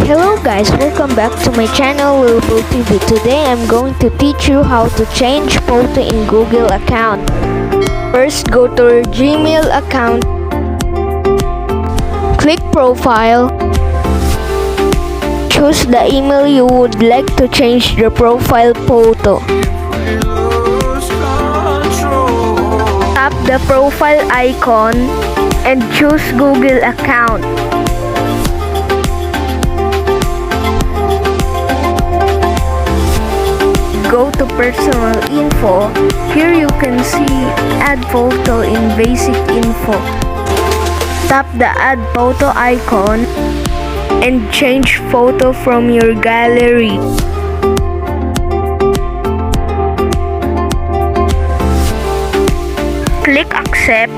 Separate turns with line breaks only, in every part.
Hello guys, welcome back to my channel LiLBro TV. Today I'm going to teach you how to change photo in Google account. First, go to your Gmail account. Click profile. Choose the email you would like to change the profile photo. Tap the profile icon and choose Google account. Go to personal info. Here you can see add photo in basic info. Tap the add photo icon and change photo from your gallery. Click accept.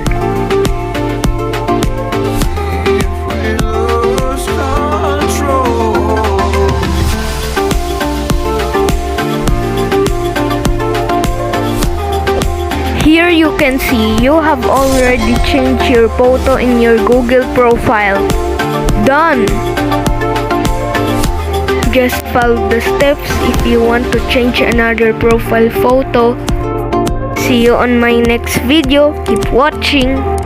Here you can see you have already changed your photo in your Google profile. Done! Just follow the steps if you want to change another profile photo. See you on my next video. Keep watching!